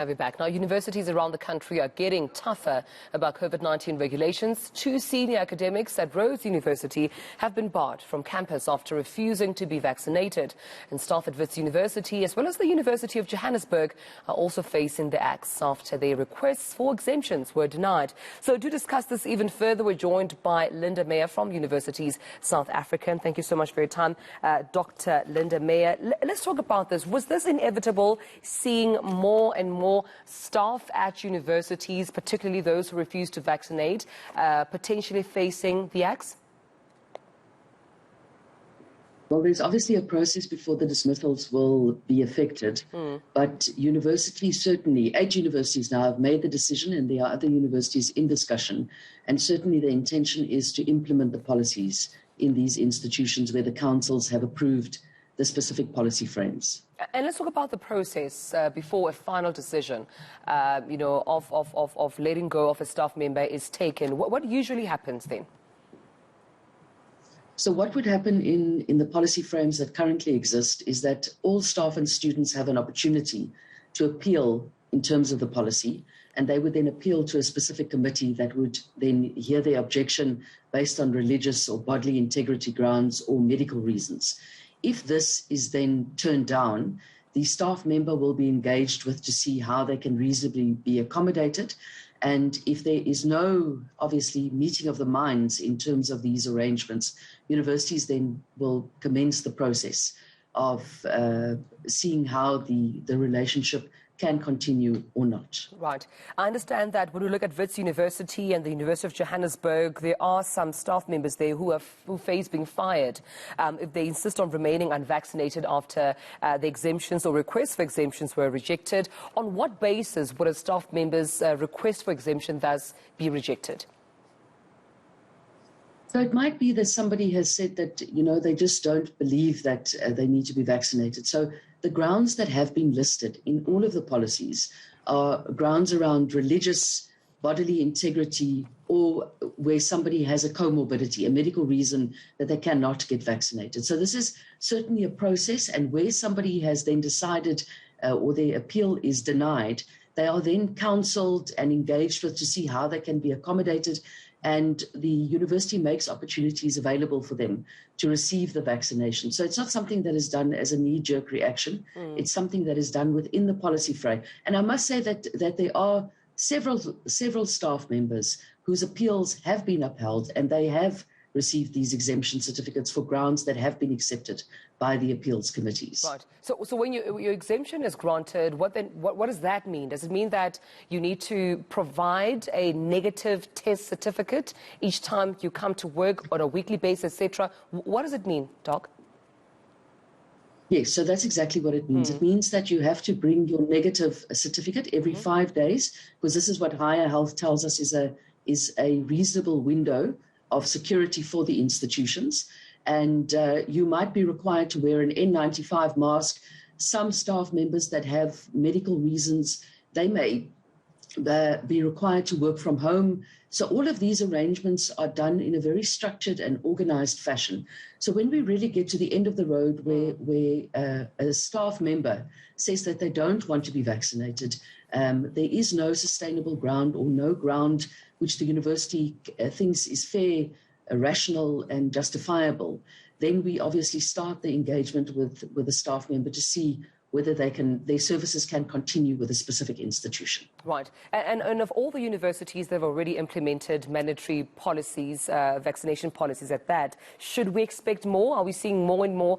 Have you back. Now, universities around the country are getting tougher about COVID-19 regulations. 2 senior academics at Rhodes University have been barred from campus after refusing to be vaccinated. And staff at Rhodes University, as well as the University of Johannesburg, are also facing the axe after their requests for exemptions were denied. So to discuss this even further, we're joined by Meyer from Universities South Africa. Thank you so much for your time, Dr. Meyer. Let's talk about this. Was this inevitable, seeing more and more staff at universities, particularly those who refuse to vaccinate, potentially facing the axe? Well, there's obviously a process before the dismissals will be affected, but universities, certainly 8 universities now have made the decision, and there are other universities in discussion, and certainly the intention is to implement the policies in these institutions where the councils have approved the specific policy frames. And let's talk about the process before a final decision, of letting go of a staff member is taken. What usually happens then? So what would happen in the policy frames that currently exist is that all staff and students have an opportunity to appeal in terms of the policy, and they would then appeal to a specific committee that would then hear their objection based on religious or bodily integrity grounds or medical reasons. If this is then turned down, the staff member will be engaged with to see how they can reasonably be accommodated. And if there is no, obviously, meeting of the minds in terms of these arrangements, universities then will commence the process of seeing how the relationship can continue or not. Right. I understand that when we look at Rhodes University and the University of Johannesburg, there are some staff members there who face being fired if they insist on remaining unvaccinated after the exemptions or requests for exemptions were rejected. On what basis would a staff member's request for exemption thus be rejected? So it might be that somebody has said that, they just don't believe that they need to be vaccinated. So the grounds that have been listed in all of the policies are grounds around religious, bodily integrity, or where somebody has a comorbidity, a medical reason that they cannot get vaccinated. So this is certainly a process, and where somebody has then decided or their appeal is denied, they are then counseled and engaged with to see how they can be accommodated, and the university makes opportunities available for them to receive the vaccination. So it's not something that is done as a knee-jerk reaction. It's something that is done within the policy frame. And I must say that there are several staff members whose appeals have been upheld, and they have received these exemption certificates for grounds that have been accepted by the appeals committees. Right. So when your exemption is granted, what does that mean? Does it mean that you need to provide a negative test certificate each time you come to work on a weekly basis, etc.? What does it mean, Doc? Yes, so that's exactly what it means. It means that you have to bring your negative certificate every 5 days, because this is what Higher Health tells us is a reasonable window of security for the institutions. And you might be required to wear an N95 mask. Some staff members that have medical reasons, they may be required to work from home. So all of these arrangements are done in a very structured and organized fashion. So when we really get to the end of the road where a staff member says that they don't want to be vaccinated, there is no sustainable ground or no ground which the university thinks is fair, rational and justifiable, then we obviously start the engagement with the staff member to see whether their services can continue with a specific institution. Right. And of all the universities that have already implemented mandatory policies, vaccination policies at that, should we expect more? Are we seeing more and more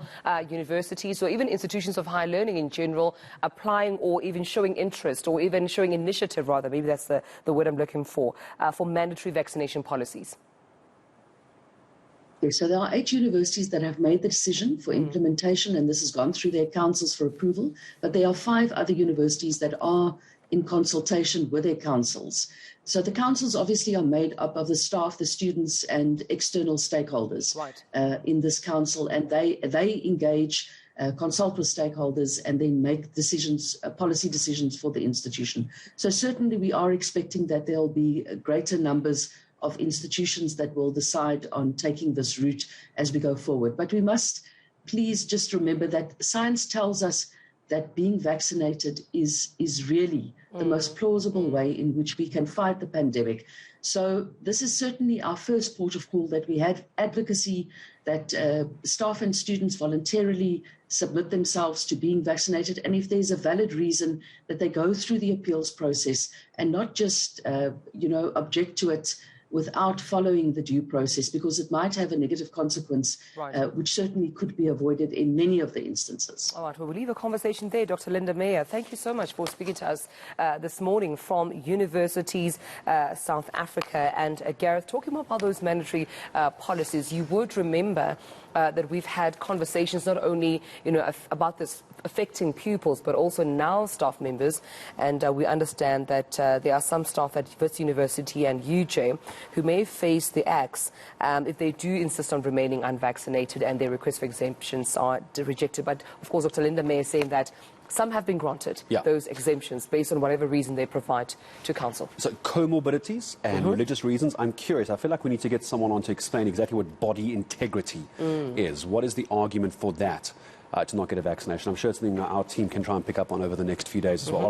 universities or even institutions of higher learning in general applying or even showing interest or even showing initiative, rather, maybe that's the word I'm looking for mandatory vaccination policies? Okay, so there are 8 universities that have made the decision for implementation, and this has gone through their councils for approval. But there are 5 other universities that are in consultation with their councils. So the councils obviously are made up of the staff, the students, and external stakeholders in this council, and they engage, consult with stakeholders, and then make decisions, policy decisions for the institution. So certainly we are expecting that there will be greater numbers of institutions that will decide on taking this route as we go forward. But we must please just remember that science tells us that being vaccinated is really the most plausible way in which we can fight the pandemic. So this is certainly our first port of call, that we have advocacy, that staff and students voluntarily submit themselves to being vaccinated. And if there's a valid reason, that they go through the appeals process and not just, object to it without following the due process, because it might have a negative consequence, which certainly could be avoided in many of the instances. All right, well, we'll leave a conversation there. Dr. Linda Meyer, thank you so much for speaking to us this morning from universities, South Africa. And Gareth, talking about those mandatory policies, you would remember that we've had conversations not only, about this affecting pupils, but also now staff members. And we understand that there are some staff at Rhodes University and UJ who may face the axe if they do insist on remaining unvaccinated and their requests for exemptions are rejected. But of course, Dr. Linda Meyer is saying that some have been granted those exemptions based on whatever reason they provide to council. So comorbidities and religious reasons, I'm curious. I feel like we need to get someone on to explain exactly what body integrity is. What is the argument for that, to not get a vaccination? I'm sure it's something our team can try and pick up on over the next few days as well.